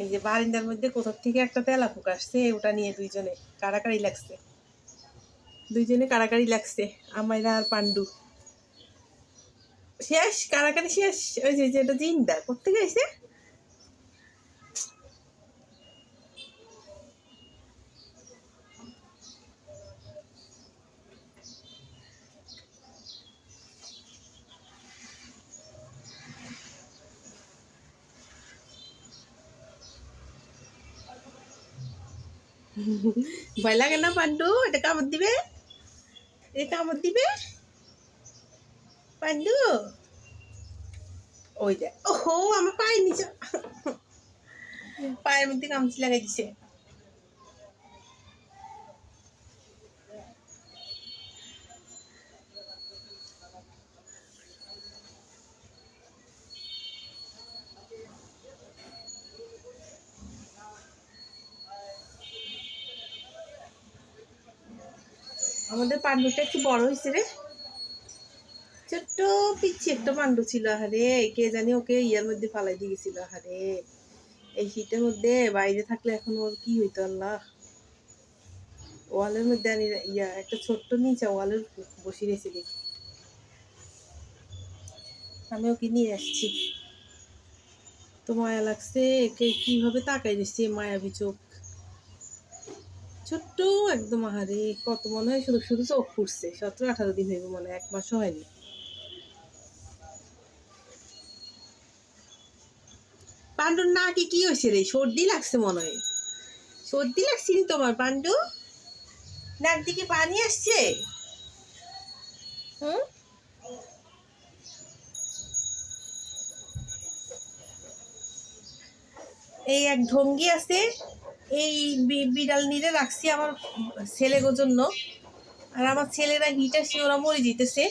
এই যে বারিন্দার মধ্যে কোথা থেকে একটা তেলা পোকা আসছে, ওটা নিয়ে দুইজনে কাড়াকাড়ি লাগছে। আমাইরা আর পান্ডু শেষ, কাড়াকাড়ি শেষ। ওই যে এটা জিন্দা কোথেকে আইছে। ভয় লাগে না পান্ডু? এটা কামড় দিবে, পান্ডু। ওই যে ওহো, আমার পায়ের নিচে, পায়ের মধ্যে কামচি লাগাই দিছে। আমাদের পান্ডুটা একটু বড় হয়েছে রে, ছোট্ট পিচ্ছি একটা পান্ডু ছিল। আরে কে জানি ওকে ইয়ার মধ্যে ফালাই দিয়ে গেছিল। আরে এই শীতের মধ্যে বাইরে থাকলে এখন ওর কি হইতো আল্লাহ। ওয়ালের মধ্যে আনি ইয়া একটা ছোট্ট নিচা ওয়ালের বসে রয়েছে দেখি। আমি ওকে নিয়ে আসছি, তো মায়া লাগছে। একে কিভাবে তাকাই দিচ্ছে মায়াবী চোখ, ছোট্ট একদম। আহারে কত মনে হয় শুধু শুধু চোখ ফুটছে। 17-18 দিন হইব মনে হয়, 1 মাসও হয়নি। পান্ডুর নাকি কি হয়েছে রে? সর্দি লাগছে মনে হয়। সর্দি লাগছে তোমার পান্ডু? নাক দিকে পানি আসছে? হুম, এই এক ঢঙ্গি আছে, এই বিড়াল নিরে রাখছি আমার ছেলেগোর জন্য। আর আমার ছেলেরা হিটা সে ওরা মরে যেতেছে।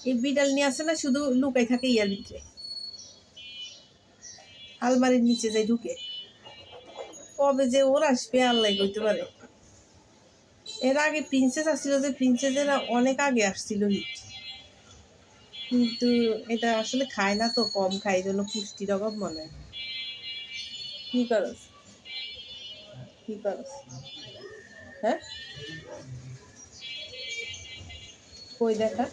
এই বিড়াল নিয়ে আসে না, শুধু লুকাই থাকে ইয়ার ভিতরে, আলমারির নিচে যাই ঢুকে। কবে যে ওর আসবে আল্লাহ হইতে পারে। এর আগে প্রিন্সেস আসছিল, যে প্রিন্সেসেরা অনেক আগে আসছিল হিট, কিন্তু এটা আসলে খায় না তো, কম খায়, এই জন্য পুষ্টির অভাব মনে হয়। কি করস, হ্যাঁ কই দেখা।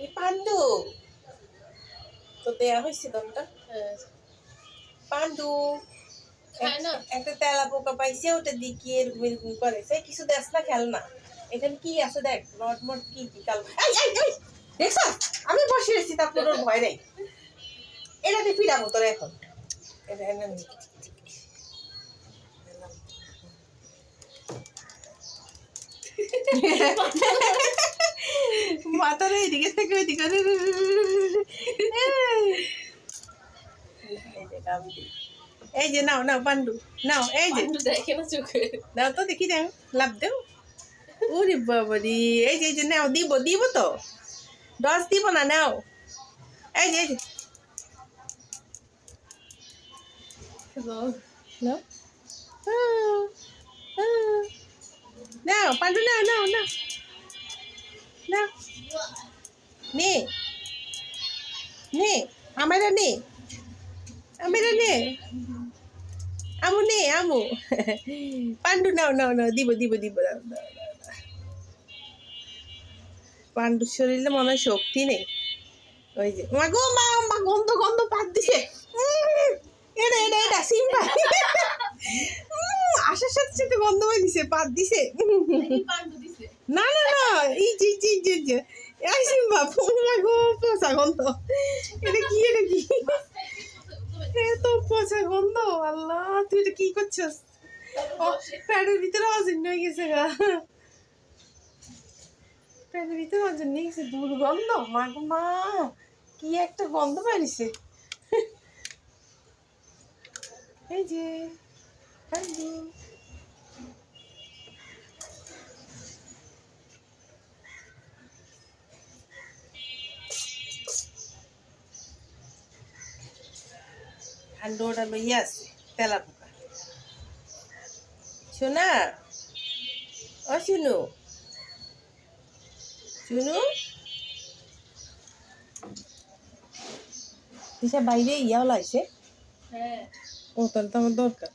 এই পান্ডু তো দেয়া হয়েছে দমটা। পান্ডু একটা তেলা পোকা পাইছে, ওটা দিকে এরকম এরকম করে। সে কিছু দেখ না, খেল না। এখানে কি আছে দেখ, নটমট কি কি কাল। দেখছ আমি বসে রয়েছি, তারপর ওর ভয় নেই। এটাতে ফিরাবো তোর এখন। এটা মাথার এইদিকে থেকে ওইদিকে। এই যে নাও নাও পান্ডু, নাও। এই যে দেখে না চোখে, নাও তো দেখি, নাও লাভ দেও। ওরে বাবারি, এই যে নাও, দিব তো, 10 দিব না, নাও। এই যে নাও, নাও পান্ডু, নাও নাও নাও নাও, নে নে, আমারা নে, আমু নে, আমু। পান্ডু নাও নাও নাও, দিব দাও, দাও। পান্ডুর শরীরে মনে হয় শক্তি নেই। ওই যে মা গো, মা গন্ধ গন্ধ পাত দিছে। এটা সিম্বা। আসার সাথে সাথে গন্ধ হয়ে দিছে, পাত দিছে। না না না, এই যে এই সিম্বা, মা গো পচা গন্ধ। এটা কি এত পচা গন্ধ। আল্লাহ, তুই এটা কি করছিস? প্যাডের ভিতরে অজীর্ণ হয়ে গেছে গা, প্যাডের ভিতরে অজীর্ণ হয়ে গেছে। দুর্গন্ধ, মা গো মা, কি একটা গন্ধ বেরিয়েছে। এই যে ঠান্ডা লইয়া আছে তেলা পোকা। শোনা, ও শুনু শুনু দিশা বাইরে ইয়াও লাইছে ও তাহলে তো আমার দরকার